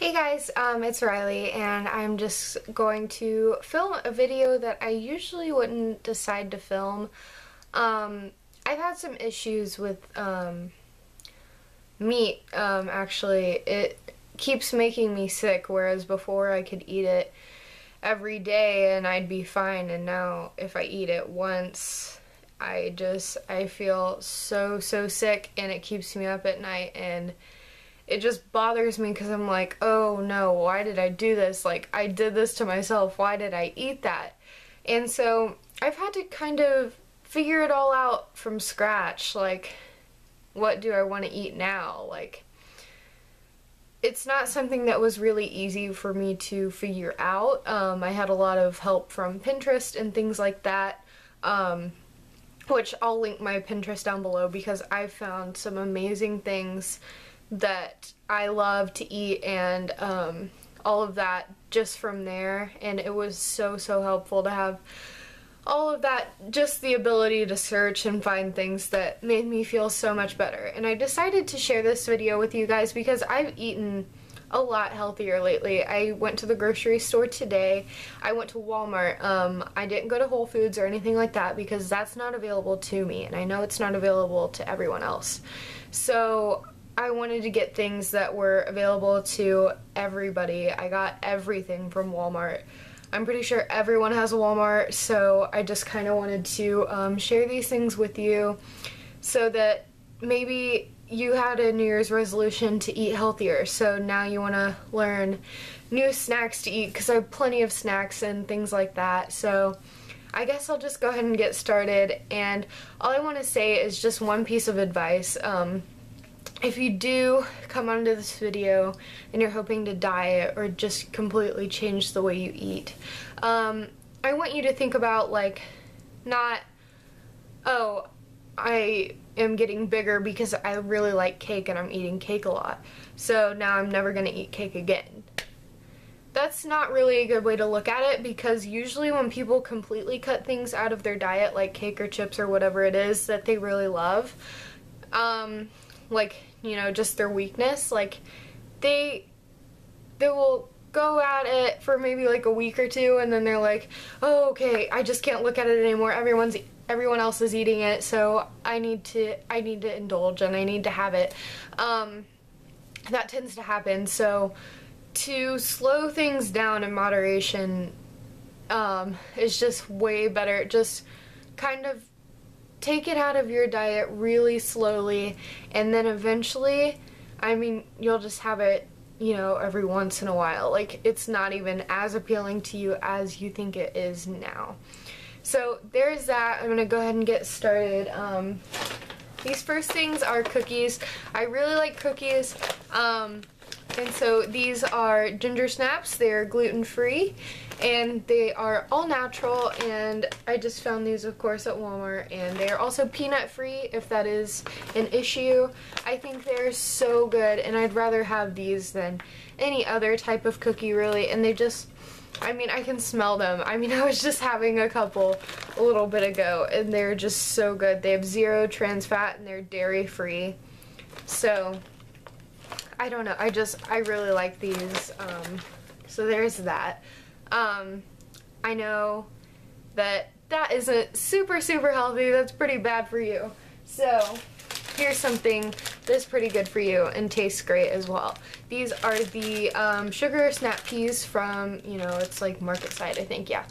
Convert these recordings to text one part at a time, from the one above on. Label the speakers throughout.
Speaker 1: Hey guys, it's Riley, and I'm just going to film a video that I usually wouldn't decide to film. I've had some issues with meat, actually. It keeps making me sick, whereas before I could eat it every day and I'd be fine, and now if I eat it once, I feel so sick, and it keeps me up at night, and it just bothers me because I'm like, oh no, why did I do this? Like, I did this to myself. Why did I eat that? And so I've had to kind of figure it all out from scratch. Like, what do I want to eat now? Like, it's not something that was really easy for me to figure out. I had a lot of help from Pinterest and things like that, which I'll link my Pinterest down below because I found some amazing things that I love to eat, and all of that just from there, and it was so helpful to have all of that, just the ability to search and find things that made me feel so much better. And I decided to share this video with you guys because I've eaten a lot healthier lately. I went to the grocery store today. I went to Walmart. I didn't go to Whole Foods or anything like that because that's not available to me, and I know it's not available to everyone else. So I wanted to get things that were available to everybody. I got everything from Walmart. I'm pretty sure everyone has a Walmart, so I just kind of wanted to share these things with you so that maybe you had a New Year's resolution to eat healthier, so now you want to learn new snacks to eat, because I have plenty of snacks and things like that. So I guess I'll just go ahead and get started, and all I want to say is just one piece of advice. If you do come onto this video and you're hoping to diet or just completely change the way you eat, I want you to think about, like, not, oh, I am getting bigger because I really like cake and I'm eating cake a lot, so now I'm never going to eat cake again. That's not really a good way to look at it, because usually when people completely cut things out of their diet, like cake or chips or whatever it is that they really love, like, you know, just their weakness, like, they will go at it for maybe like a week or two, and then they're like, oh, okay, I just can't look at it anymore, everyone else is eating it, so I need to indulge and I need to have it. That tends to happen. So to slow things down in moderation is just way better. Just kind of take it out of your diet really slowly, and then eventually, I mean, you'll just have it, you know, every once in a while. Like, it's not even as appealing to you as you think it is now. So there's that. I'm gonna go ahead and get started. These first things are cookies. I really like cookies. And so these are ginger snaps. They're gluten-free, and they are all natural, and I just found these, of course, at Walmart, and they are also peanut-free if that is an issue. I think they're so good, and I'd rather have these than any other type of cookie, really, and they just, I mean, I can smell them. I mean, I was just having a couple a little bit ago, and they're just so good. They have 0 trans fat, and they're dairy-free, so I don't know, I really like these. So there's that. I know that isn't super healthy. That's pretty bad for you. So here's something that's pretty good for you and tastes great as well. These are the sugar snap peas from, you know, it's like Market Side, I think, yeah.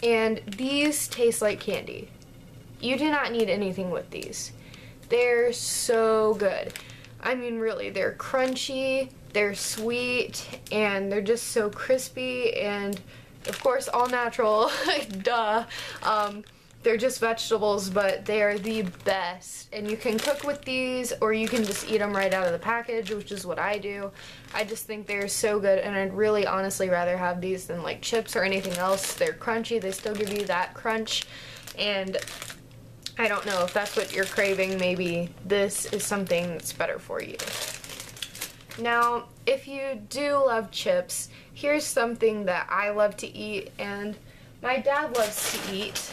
Speaker 1: And these taste like candy. You do not need anything with these. They're so good. I mean, really, they're crunchy, they're sweet, and they're just so crispy, and of course all natural, duh. They're just vegetables, but they are the best, and you can cook with these, or you can just eat them right out of the package, which is what I do. I just think they're so good, and I'd really honestly rather have these than like chips or anything else. They're crunchy, they still give you that crunch, and I don't know if that's what you're craving. Maybe this is something that's better for you. Now, if you do love chips, here's something that I love to eat and my dad loves to eat.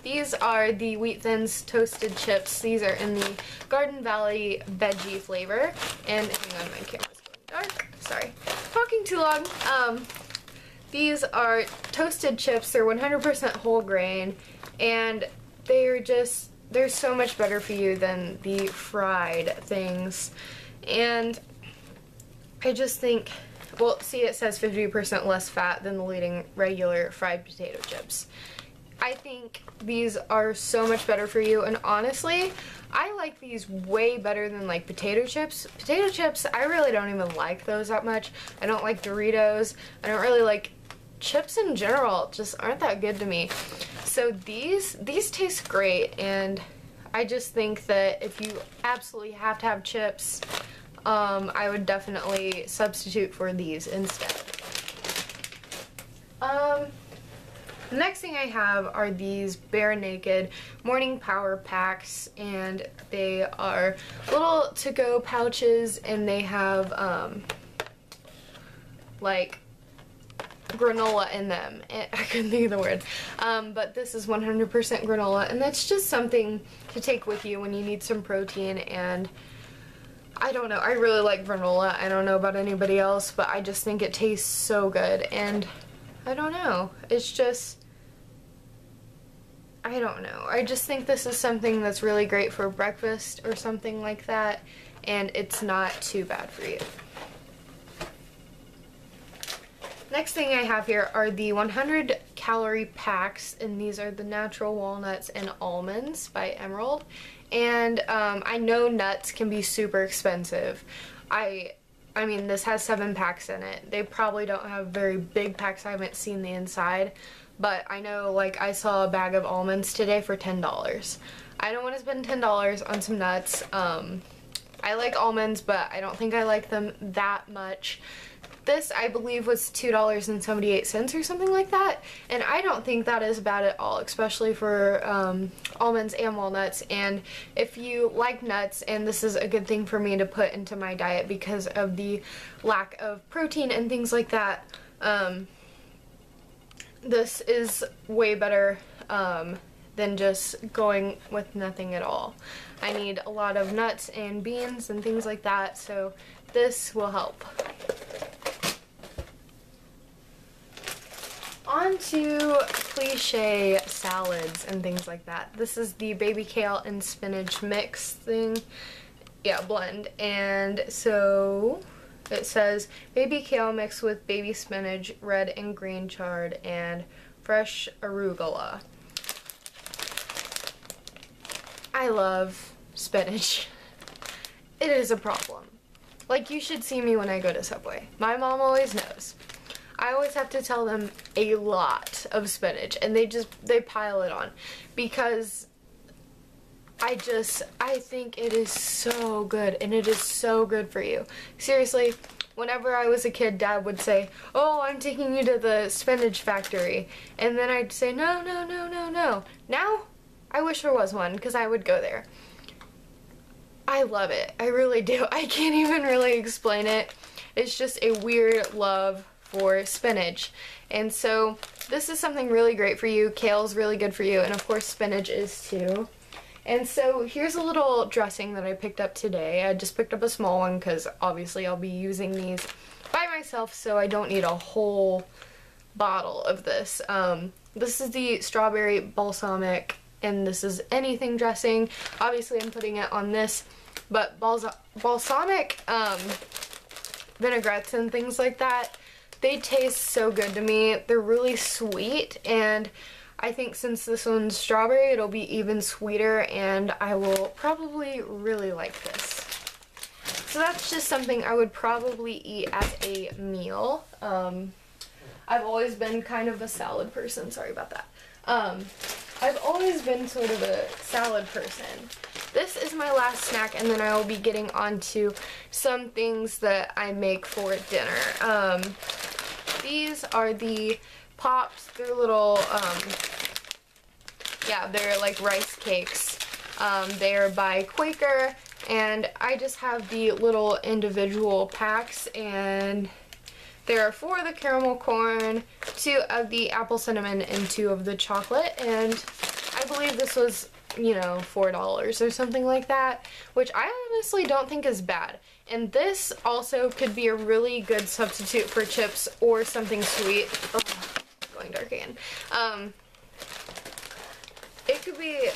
Speaker 1: These are the Wheat Thins toasted chips. These are in the Garden Valley veggie flavor. And hang on, my camera's going dark. Sorry, talking too long. These are toasted chips. They're 100% whole grain, and they're so much better for you than the fried things. And I just think, well, see, it says 50% less fat than the leading regular fried potato chips. I think these are so much better for you, and honestly, I like these way better than like potato chips. Potato chips, I really don't even like those that much. I don't like Doritos. I don't really like chips in general, just aren't that good to me. So these taste great, and I just think that if you absolutely have to have chips, I would definitely substitute for these instead. The next thing I have are these Bare Naked Morning Power Packs, and they are little to-go pouches, and they have like granola in them. I couldn't think of the word. But this is 100% granola, and that's just something to take with you when you need some protein. And I don't know, I really like granola. I don't know about anybody else, but I just think it tastes so good. And I don't know, it's just, I don't know. I just think this is something that's really great for breakfast or something like that, and it's not too bad for you. Next thing I have here are the 100 calorie packs, and these are the natural walnuts and almonds by Emerald. And I know nuts can be super expensive. I mean, this has 7 packs in it. They probably don't have very big packs. I haven't seen the inside, but I know, like, I saw a bag of almonds today for $10. I don't want to spend $10 on some nuts. I like almonds, but I don't think I like them that much. This, I believe, was $2.78 or something like that, and I don't think that is bad at all, especially for almonds and walnuts. And if you like nuts, and this is a good thing for me to put into my diet because of the lack of protein and things like that, this is way better than just going with nothing at all. I need a lot of nuts and beans and things like that, so this will help. On to cliche salads and things like that. This is the baby kale and spinach mix thing. Yeah, blend. And so it says baby kale mixed with baby spinach, red and green chard, and fresh arugula. I love spinach. It is a problem. Like, you should see me when I go to Subway. My mom always knows. I always have to tell them a lot of spinach, and they pile it on, because I think it is so good, and it is so good for you. Seriously, whenever I was a kid, Dad would say, "Oh, I'm taking you to the spinach factory," and then I'd say, "No, no, no, no, no." Now, I wish there was one, because I would go there. I love it. I really do. I can't even really explain it. It's just a weird love for spinach. And so this is something really great for you. Kale's really good for you, and of course spinach is too. And so here's a little dressing that I picked up today. I just picked up a small one because obviously I'll be using these by myself, so I don't need a whole bottle of this. This is the strawberry balsamic, and this is anything dressing. Obviously I'm putting it on this, but balsamic vinaigrettes and things like that, they taste so good to me. They're really sweet, and I think since this one's strawberry, it'll be even sweeter, and I will probably really like this. So that's just something I would probably eat as a meal. I've always been kind of a salad person. Sorry about that. I've always been sort of a salad person. This is my last snack, and then I will be getting on to some things that I make for dinner. These are the Pops. They're little, yeah, they're like rice cakes. They're by Quaker, and I just have the little individual packs, and there are 4 of the caramel corn, 2 of the apple cinnamon, and 2 of the chocolate, and I believe this was, you know, $4 or something like that, which I honestly don't think is bad. And this also could be a really good substitute for chips or something sweet. Oh, going dark again. It could be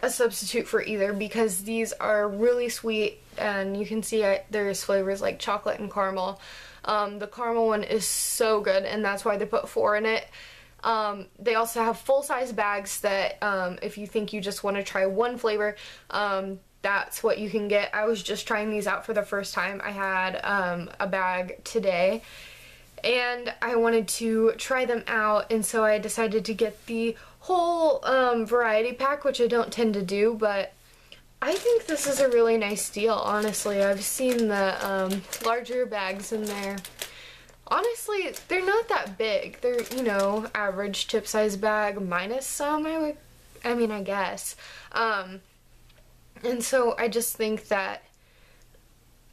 Speaker 1: a substitute for either because these are really sweet, and you can see there's flavors like chocolate and caramel. The caramel one is so good, and that's why they put 4 in it. They also have full-size bags that if you think you just want to try one flavor, that's what you can get. I was just trying these out for the first time. I had a bag today, and I wanted to try them out, and so I decided to get the whole variety pack, which I don't tend to do, but I think this is a really nice deal, honestly. I've seen the larger bags in there. Honestly, they're not that big. They're, you know, average chip size bag minus some, I guess. And so I just think that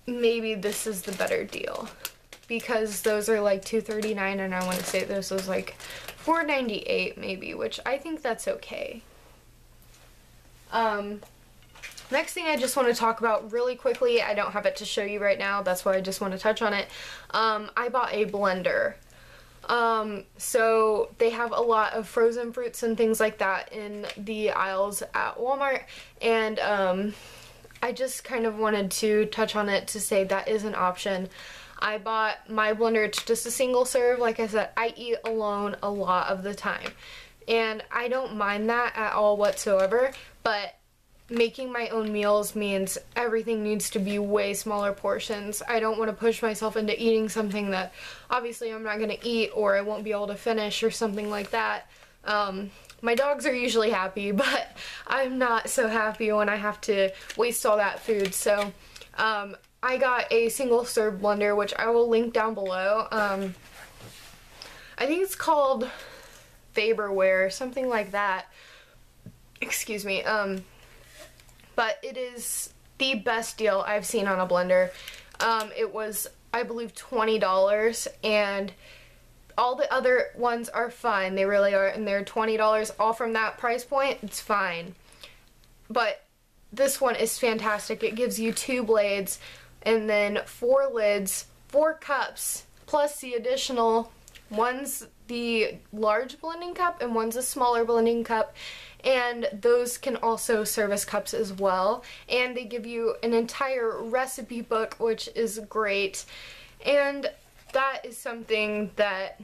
Speaker 1: maybe this is the better deal, because those are like $2.39 and I want to say this was like $4.98 maybe, which I think that's okay. Next thing I just want to talk about really quickly, I don't have it to show you right now, that's why I just want to touch on it. I bought a blender. So they have a lot of frozen fruits and things like that in the aisles at Walmart, and I just kind of wanted to touch on it to say that is an option. I bought my blender, it's just a single serve. Like I said, I eat alone a lot of the time, and I don't mind that at all whatsoever, but making my own meals means everything needs to be way smaller portions. I don't want to push myself into eating something that obviously I'm not going to eat or I won't be able to finish or something like that. My dogs are usually happy, but I'm not so happy when I have to waste all that food. So I got a single serve blender, which I will link down below. I think it's called Faberware, something like that. Excuse me. But it is the best deal I've seen on a blender. It was, I believe, $20, and all the other ones are fine. They really are, and they're $20 all from that price point. It's fine. But this one is fantastic. It gives you 2 blades, and then 4 lids, 4 cups, plus the additional, one's the large blending cup and one's a smaller blending cup. And those can also serve as cups as well. And they give you an entire recipe book, which is great. And that is something that,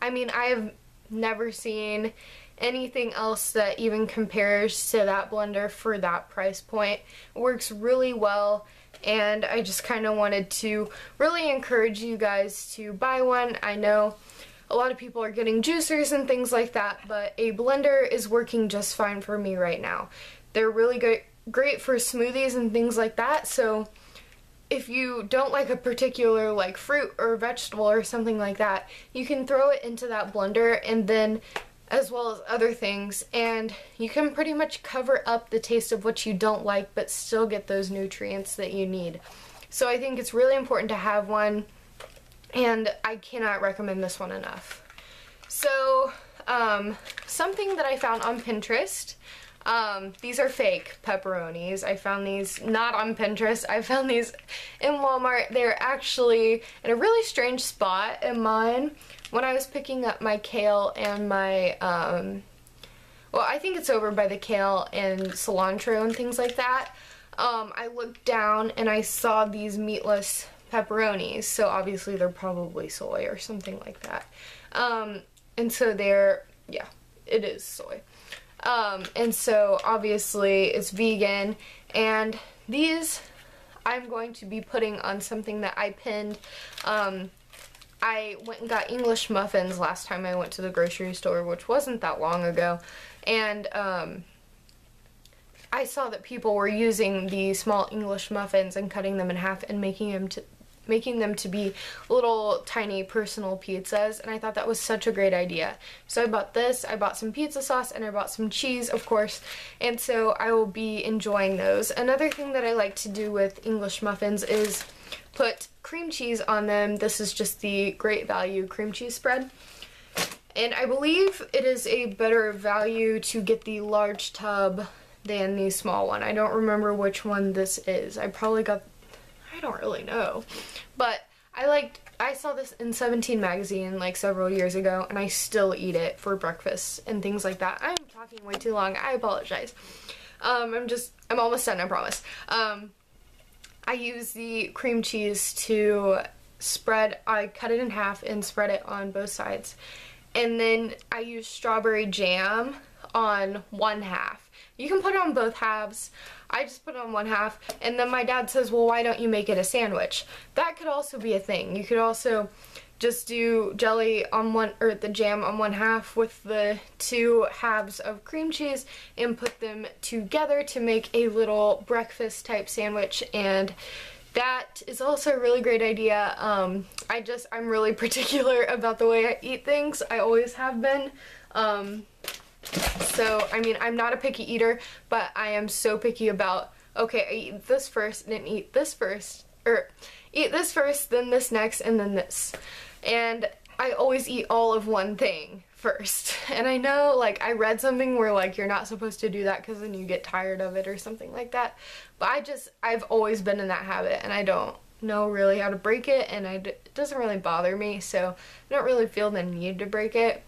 Speaker 1: I mean, I have never seen anything else that even compares to that blender for that price point. It works really well, and I just kind of wanted to really encourage you guys to buy one. I know a lot of people are getting juicers and things like that, but a blender is working just fine for me right now. They're really great for smoothies and things like that, so if you don't like a particular like fruit or vegetable or something like that, you can throw it into that blender, and then as well as other things, and you can pretty much cover up the taste of what you don't like but still get those nutrients that you need. So I think it's really important to have one, and I cannot recommend this one enough. So, something that I found on Pinterest, these are fake pepperonis. I found these not on Pinterest. I found these in Walmart. They're actually in a really strange spot in mine. When I was picking up my kale and my, well, I think it's over by the kale and cilantro and things like that, I looked down and I saw these meatless pepperonis, so obviously they're probably soy or something like that. And so they're, yeah, it is soy. And so obviously it's vegan, and these I'm going to be putting on something that I pinned. I went and got English muffins last time I went to the grocery store, which wasn't that long ago, and I saw that people were using the small English muffins and cutting them in half and making them to be little tiny personal pizzas, and I thought that was such a great idea. So I bought this, I bought some pizza sauce, and I bought some cheese, of course, and so I will be enjoying those. Another thing that I like to do with English muffins is put cream cheese on them. This is just the Great Value cream cheese spread. And I believe it is a better value to get the large tub than the small one. I don't remember which one this is. I don't really know. But I saw this in 17 magazine like several years ago, and I still eat it for breakfast and things like that. I'm talking way too long. I apologize. I'm almost done, I promise. I use the cream cheese to I cut it in half and spread it on both sides. And then I use strawberry jam on one half. You can put it on both halves. I just put it on one half. And then my dad says, well, why don't you make it a sandwich? That could also be a thing. You could also just do jelly on one, or the jam on one half with the two halves of cream cheese and put them together to make a little breakfast type sandwich. And that is also a really great idea. I'm really particular about the way I eat things. I always have been. So, I mean, I'm not a picky eater, but I am so picky about, okay, I eat this first, then eat this first, or eat this first, then this next, and then this. And I always eat all of one thing first. And I know, like, I read something where, like, you're not supposed to do that because then you get tired of it or something like that. But I've always been in that habit, and I don't know really how to break it, and it doesn't really bother me, so I don't really feel the need to break it.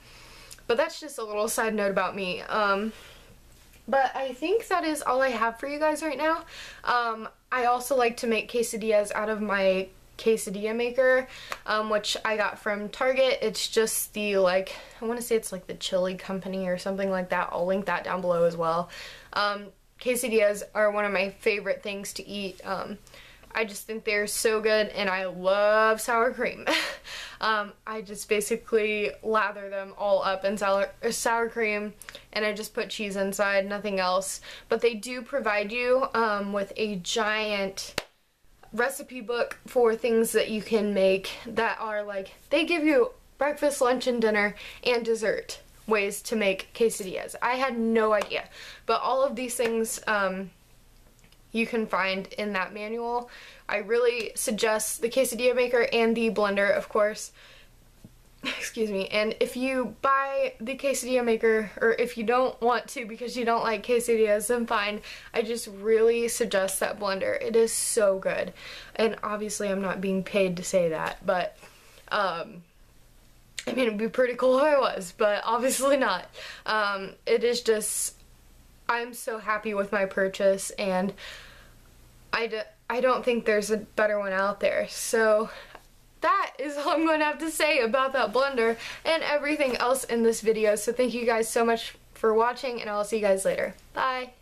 Speaker 1: But that's just a little side note about me. But I think that is all I have for you guys right now. I also like to make quesadillas out of my quesadilla maker, which I got from Target. It's just the, like, I want to say it's like the chili company or something like that. I'll link that down below as well. Quesadillas are one of my favorite things to eat. I just think they're so good, and I love sour cream. I just basically lather them all up in sour cream, and I just put cheese inside, nothing else. But they do provide you with a giant recipe book for things that you can make that are like, they give you breakfast, lunch, and dinner, and dessert ways to make quesadillas. I had no idea, but all of these things you can find in that manual. I really suggest the quesadilla maker and the blender, of course. Excuse me. And if you buy the quesadilla maker, or if you don't want to because you don't like quesadillas, then fine. I just really suggest that blender. It is so good. And obviously I'm not being paid to say that, but I mean, it'd be pretty cool if I was, but obviously not. It is just, I'm so happy with my purchase, and I don't think there's a better one out there. So that is all I'm going to have to say about that blender and everything else in this video. So thank you guys so much for watching, and I'll see you guys later. Bye!